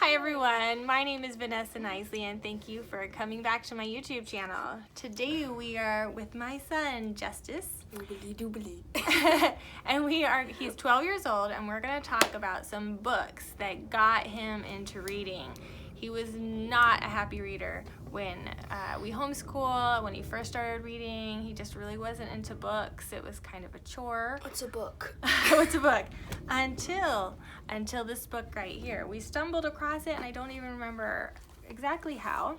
Hi everyone, my name is Venessa Knizley and thank you for coming back to my YouTube channel. Today we are with my son, Justice. And he's 12 years old and we're going to talk about some books that got him into reading. He was not a happy reader when we homeschool, when he first started reading. He just really wasn't into books. It was kind of a chore. What's a book? What's a book? Until this book right here. We stumbled across it and I don't even remember exactly how.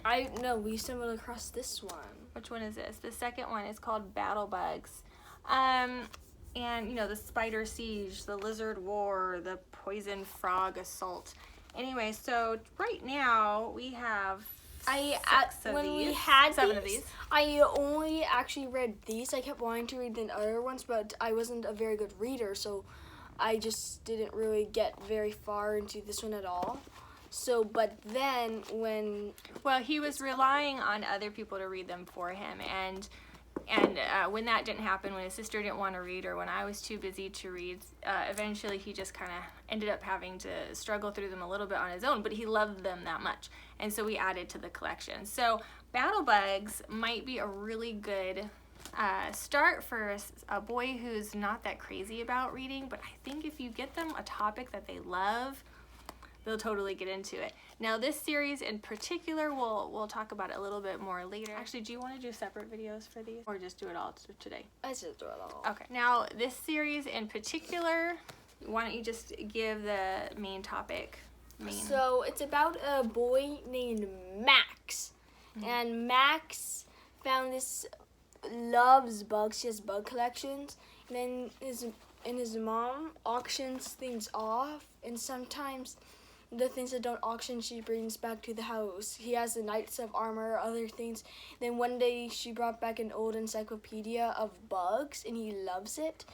We stumbled across this one. Which one is this? The second one is called Battle Bugs. And you know, the spider siege, the lizard war, the poison frog assault. Anyway, so right now we have seven of these. I only actually read these. I kept wanting to read the other ones, but I wasn't a very good reader, so I just didn't really get very far into this one at all. So, but then when he was relying on other people to read them for him, and when that didn't happen, when his sister didn't want to read or when I was too busy to read, eventually he just kind of ended up having to struggle through them a little bit on his own, but he loved them that much. And so we added to the collection. So Battle Bugs might be a really good start for a boy who's not that crazy about reading, but I think if you get them a topic that they love, they'll totally get into it. Now this series in particular, we'll talk about it a little bit more later. Actually, do you want to do separate videos for these or just do it all today? Let's just do it all. Okay. Now this series in particular, why don't you just give the main topic? So it's about a boy named Max. Mm-hmm. And Max loves bugs. He has bug collections. And then his mom auctions things off, and sometimes the things that don't auction she brings back to the house. He has the Knights of Armor, other things. Then one day she brought back an old encyclopedia of bugs, and he loves it.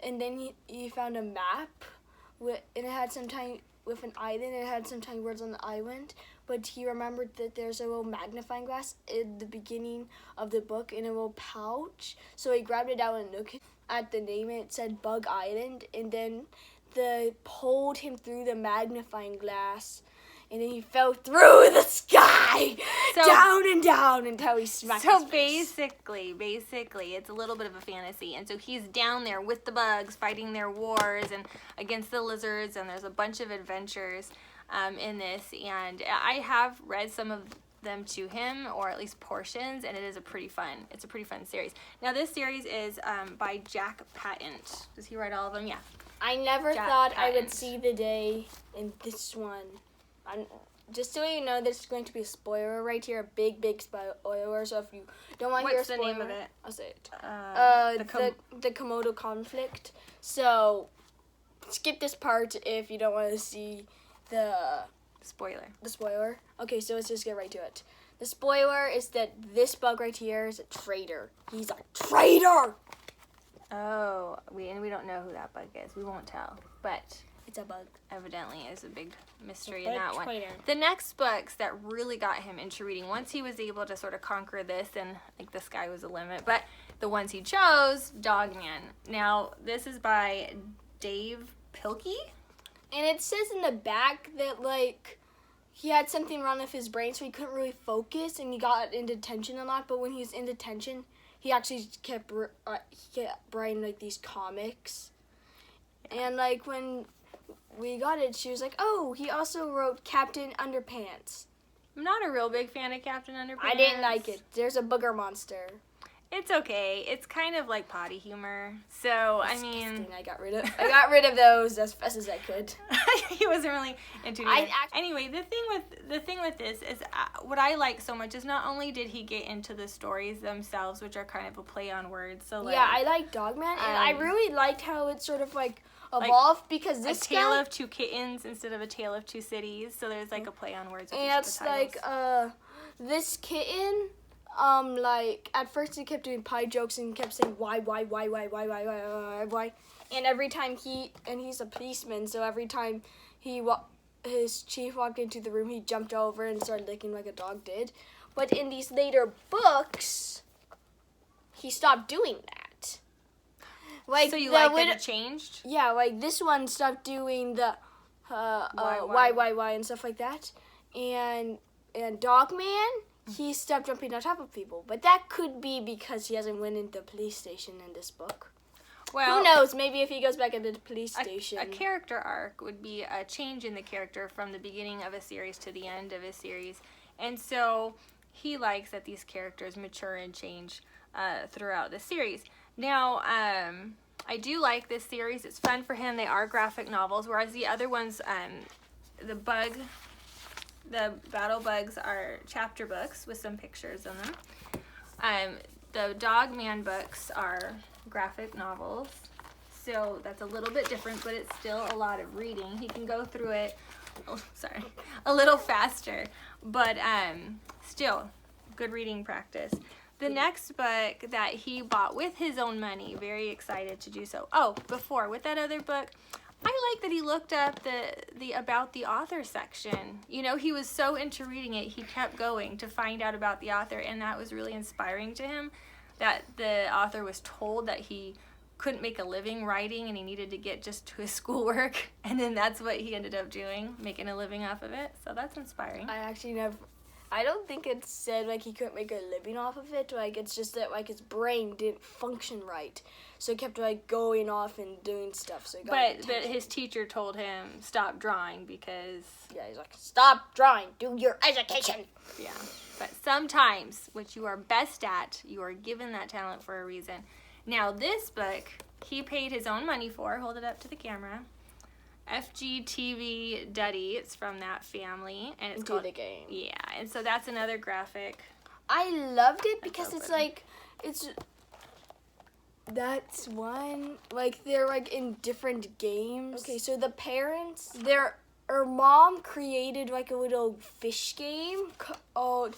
And then he found a map and it had some tiny with an island. It had some tiny words on the island, but he remembered that there's a little magnifying glass in the beginning of the book in a little pouch. So he grabbed it out and looked at the name. It said Bug Island, and then they pulled him through the magnifying glass, and then he fell through the sky, down and down until he smacked his face. Basically, it's a little bit of a fantasy. And so he's down there with the bugs, fighting their wars and against the lizards, and there's a bunch of adventures in this. And I have read some of them to him, or at least portions, and it's a pretty fun series. Now this series is by Jack Patent. Does he write all of them? Yeah. I never thought I would see the day in this one. Just so you know, there's going to be a spoiler right here, a big spoiler. So if you don't want to hear a spoiler, what's the name of it? I'll say it. The Komodo conflict. So skip this part if you don't want to see the spoiler. Okay, so let's just get right to it. The spoiler is that this bug right here is a traitor. He's a traitor. Oh, we don't know who that bug is. We won't tell, but it's a bug. Evidently, is a big mystery in that one. The next books that really got him into reading, once he was able to sort of conquer this, and like the sky was the limit, but the ones he chose, Dogman. Now, this is by Dave Pilkey. And it says in the back that, like, he had something wrong with his brain, so he couldn't really focus, and he got in detention a lot, but when he was in detention, he actually kept writing, like, these comics. Yeah. And, like, when we got it, she was like, oh, he also wrote Captain Underpants. I'm not a real big fan of Captain Underpants. I didn't like it. There's a booger monster. It's okay. It's kind of like potty humor. So, I mean, I got rid of those as fast as I could. He wasn't really into it. Anyway, the thing with this is what I like so much is not only did he get into the stories themselves, which are kind of a play on words. So like, yeah, I like Dogman, and I really liked how it sort of like evolved, because this a tale of two kittens instead of a tale of two cities. So there's like a play on words. And it's like this kitten. Like, at first he kept doing pie jokes and kept saying why, and every time he's a policeman, so every time his chief walked into the room, he jumped over and started licking like a dog did. But in these later books, he stopped doing that. Like, so you like that it changed? Yeah, like this one stopped doing the why, and stuff like that. And Dogman, he stopped jumping on top of people. But that could be because he hasn't went into the police station in this book. Well, who knows? Maybe if he goes back into the police station. A character arc would be a change in the character from the beginning of a series to the end of a series. And so he likes that these characters mature and change throughout the series. Now, I do like this series. It's fun for him. They are graphic novels, whereas the other ones, the Battle Bugs are chapter books with some pictures in them. The Dogman books are graphic novels, so that's a little bit different, but it's still a lot of reading. He can go through it, a little faster, but still good reading practice. The next book that he bought with his own money, very excited to do so. Oh, with that other book, I like that he looked up the about the author section. You know, he was so into reading it, he kept going to find out about the author, and that was really inspiring to him, that the author was told that he couldn't make a living writing and he needed to get just to his schoolwork, and then that's what he ended up doing, making a living off of it. So that's inspiring. I don't think it said like he couldn't make a living off of it. Like it's just that like his brain didn't function right, so he kept like going off and doing stuff. So but his teacher told him stop drawing because he's like, stop drawing, do your education. Yeah, but sometimes what you are best at, you are given that talent for a reason. Now this book he paid his own money for. Hold it up to the camera. FGTV Duddy, it's from that family, and it's called the game. Yeah, and so that's another graphic. I loved it because that's one, like they're like in different games. Okay, so the parents, her mom created like a little fish game called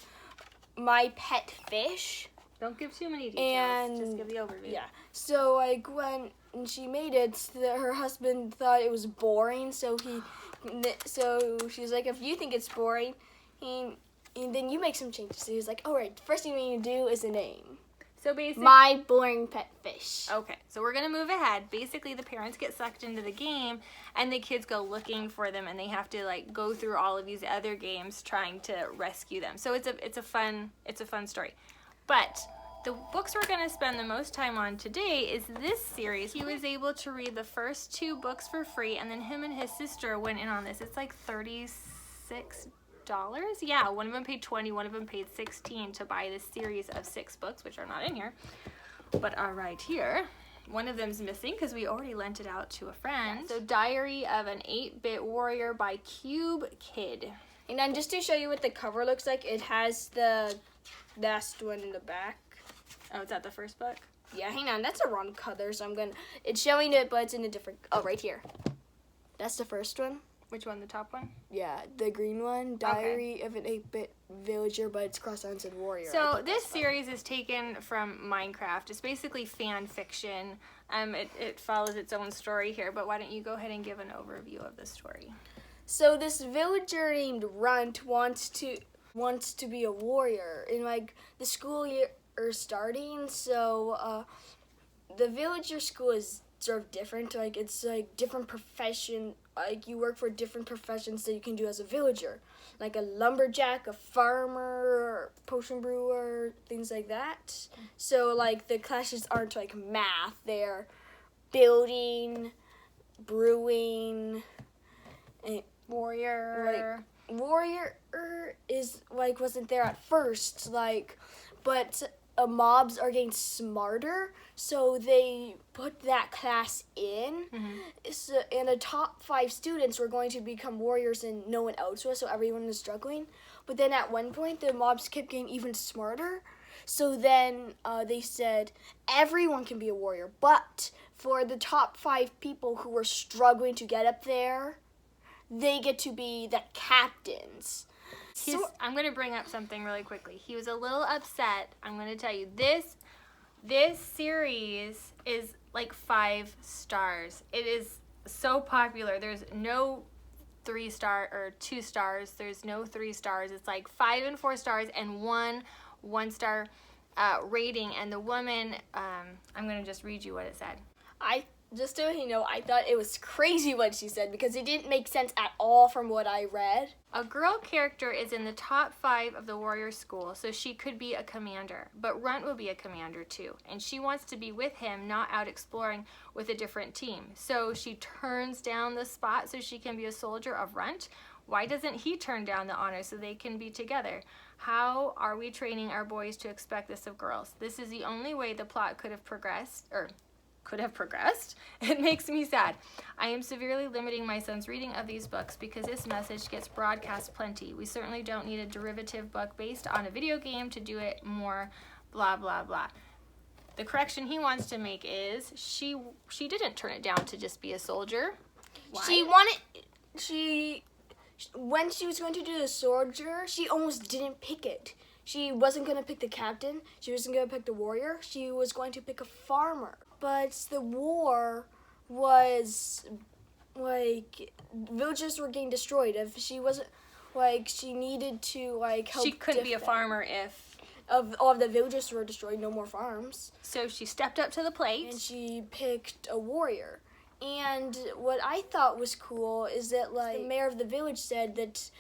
My Pet Fish. Don't give too many details, just give the overview. Yeah, so like when she made it, her husband thought it was boring, so she's like, if you think it's boring, and then you make some changes. So he's like, all right, first thing we need to do is a name. So basically, My Boring Pet Fish. Okay, so we're gonna move ahead. Basically, the parents get sucked into the game, and the kids go looking for them, and they have to like go through all of these other games trying to rescue them. So it's a fun story. But the books we're going to spend the most time on today is this series. He was able to read the first 2 books for free, and then him and his sister went in on this. It's like $36. Yeah, one of them paid $20, one of them paid $16 to buy this series of 6 books, which are not in here, but are right here. One of them's missing because we already lent it out to a friend. So Diary of an 8-Bit Warrior by Cube Kid. And then just to show you what the cover looks like, it has the last one in the back. Oh, is that the first book? Yeah, hang on. That's a wrong color, so it's showing it, but it's in a different... Oh, right here. That's the first one. Which one, the top one? Yeah, the green one. Diary of an 8-Bit Villager, but it's crossed out and said Warrior. So this series is taken from Minecraft. It's basically fan fiction. It follows its own story here, but why don't you go ahead and give an overview of the story? So this villager named Runt wants to be a warrior, and like the school year is starting, so the villager school is sort of different. Like it's like different profession. Like you work for different professions that you can do as a villager, like a lumberjack, a farmer, potion brewer, things like that. So like the classes aren't like math; they're building, brewing, and warrior is like wasn't there at first, like, but mobs are getting smarter, so they put that class in. So, and the top 5 students were going to become warriors and no one else was, so everyone was struggling. But then at one point the mobs kept getting even smarter, so then they said everyone can be a warrior, but for the top 5 people who were struggling to get up there, they get to be the captains. I'm going to bring up something really quickly. He was a little upset. I'm going to tell you, this series is like 5 stars. It is so popular. There's no 3-star or 2 stars. There's no 3 stars. It's like 5 and 4 stars and 1-star rating. And the woman, I'm going to just read you what it said. Just so you know, I thought it was crazy what she said because it didn't make sense at all from what I read. A girl character is in the top 5 of the warrior school, so she could be a commander. But Runt will be a commander too, and she wants to be with him, not out exploring with a different team. So she turns down the spot so she can be a soldier of Runt. Why doesn't he turn down the honor so they can be together? How are we training our boys to expect this of girls? This is the only way the plot could have progressed. It makes me sad. I am severely limiting my son's reading of these books because this message gets broadcast plenty. We certainly don't need a derivative book based on a video game to do it more, blah, blah, blah. The correction he wants to make is she didn't turn it down to just be a soldier. Why? When she was going to do the soldier, she almost didn't pick it. She wasn't going to pick the captain. She wasn't going to pick the warrior. She was going to pick a farmer. But the war was, like, villages were getting destroyed. If she wasn't, like, she needed to, like, help. She couldn't be a farmer if all of the villages were destroyed, no more farms. So she stepped up to the plate. And she picked a warrior. And what I thought was cool is that, like, the mayor of the village said that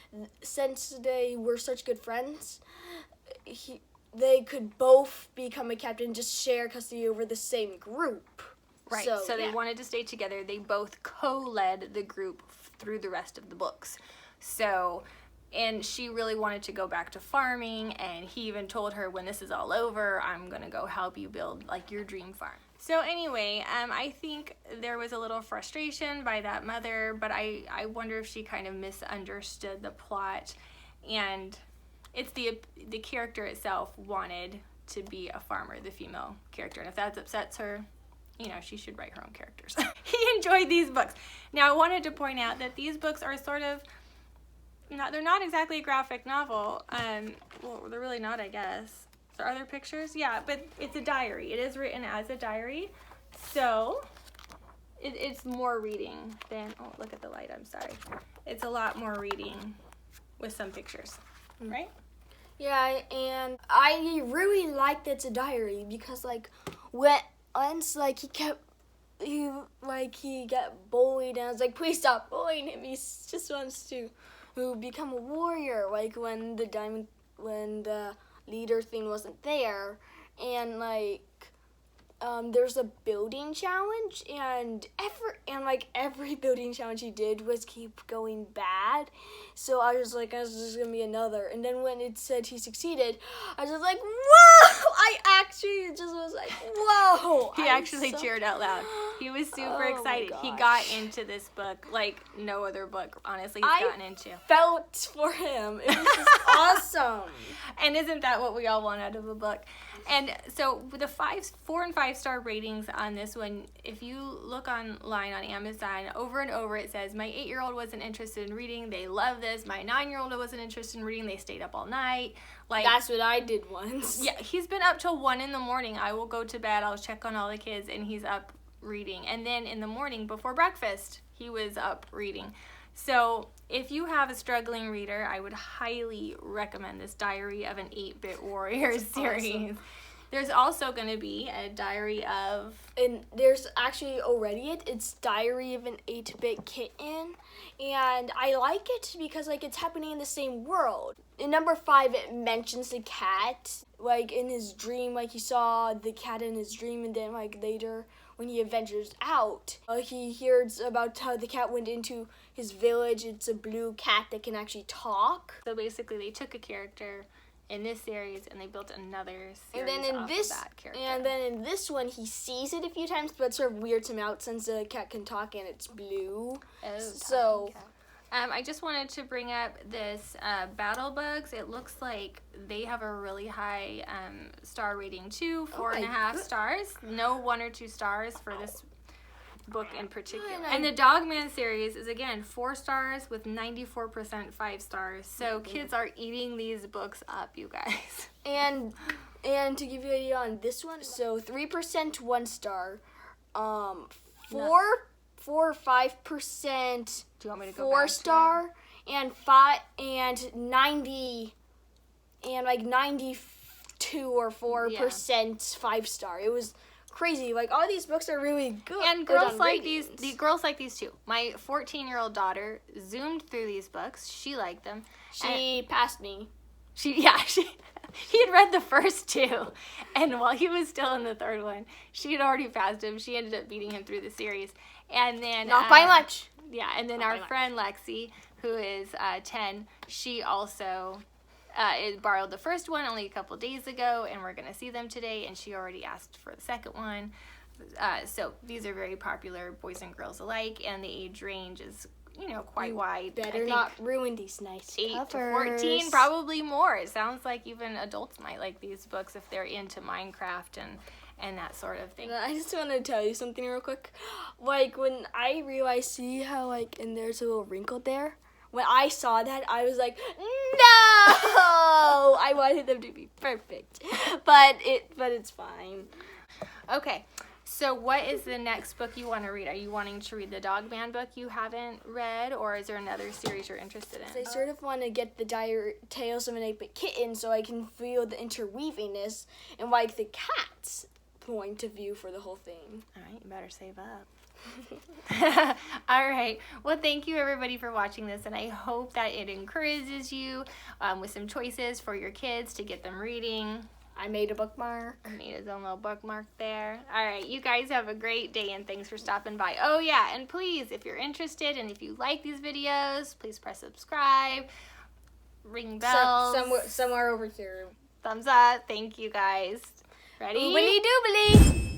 since they were such good friends, they could both become a captain and just share custody over the same group. Right, so they wanted to stay together. They both co-led the group through the rest of the books. So, and she really wanted to go back to farming, and he even told her, when this is all over, I'm going to go help you build, like, your dream farm. So anyway, I think there was a little frustration by that mother, but I wonder if she kind of misunderstood the plot, and it's the character itself wanted to be a farmer, the female character, and if that upsets her, you know, she should write her own characters. He enjoyed these books. Now, I wanted to point out that these books are sort of, they're not exactly a graphic novel. Well, they're really not, I guess. So are there pictures? Yeah, but it's a diary. It is written as a diary, so it's more reading than, oh, look at the light, I'm sorry. It's a lot more reading with some pictures, right? Yeah, and I really like that it's a diary because, like, once, like, he got bullied, and I was like, please stop bullying him. He just wants to become a warrior, like, when the leader thing wasn't there, and, like, there's a building challenge, and every building challenge he did was keep going bad. So I was like, this is gonna be another. And then when it said he succeeded, I was just like, whoa! I actually just was like, whoa! He actually cheered out loud. He was super excited. He got into this book like no other book, honestly, he's gotten into. Felt for him. It was just awesome. And isn't that what we all want out of a book? And so with the 4 and 5 star ratings on this one, if you look online on Amazon, over and over it says, my 8-year-old wasn't interested in reading, they love this. My 9-year-old wasn't interested in reading, they stayed up all night. Like, that's what I did once. Yeah, he's been up till 1 in the morning. I will go to bed, I'll check on all the kids, and he's up reading. And then in the morning before breakfast, he was up reading. So if you have a struggling reader, I would highly recommend this Diary of an 8-Bit Warrior series. Awesome. There's also going to be a Diary of... And there's actually already it's Diary of an 8-Bit Kitten. And I like it because, like, it's happening in the same world. In number 5, it mentions the cat. Like, in his dream, like, he saw the cat in his dream, and then, like, later when he ventures out, he hears about how the cat went into his village. It's a blue cat that can actually talk. So basically they took a character in this series and they built another series that character. And then in this one, he sees it a few times, but sort of weirds him out since the cat can talk and it's blue. Oh, so... I just wanted to bring up this Battle Bugs. It looks like they have a really high star rating too, 4.5 stars. No 1 or 2 stars for this book in particular. And the Dogman series is, again, 4 stars with 94% 5 stars. So kids are eating these books up, you guys. And to give you an idea on this one, so 3% 1 star, 4 or 5%. Do you want me to go 4 star and 5 and 90 and like 92 or 4% 5 star. It was crazy. Like, all these books are really good. And girls like these. The girls like these too. My 14-year-old daughter zoomed through these books. She liked them. She passed me. He had read the first two, and while he was still in the third one, she had already passed him. She ended up beating him through the series, and then Not by much. Yeah, and then our friend Lexi, who is 10, she also borrowed the first one only a couple days ago, and we're gonna see them today. And she already asked for the second one. So these are very popular, boys and girls alike, and the age range is, quite wide. Better not ruin these nice 8 covers. to 14, probably more. It sounds like even adults might like these books if they're into Minecraft and that sort of thing. I just want to tell you something real quick. Like, when I realized, see how, like, and there's a little wrinkle there? When I saw that, I was like, no! I wanted them to be perfect. But it's fine. Okay. So what is the next book you want to read? Are you wanting to read the Dog Man book you haven't read, or is there another series you're interested in? I sort of want to get the Tales of an 8-Bit Kitten so I can feel the interweavingness and, like, the cat's point of view for the whole thing. All right, you better save up. All right. Well, thank you, everybody, for watching this, and I hope that it encourages you with some choices for your kids to get them reading. I made a bookmark. I made his own little bookmark there. All right, you guys have a great day, and thanks for stopping by. Oh, yeah, and please, if you're interested and if you like these videos, please press subscribe, ring bells. Somewhere over here. Thumbs up. Thank you, guys. Ready? Oobly doobly.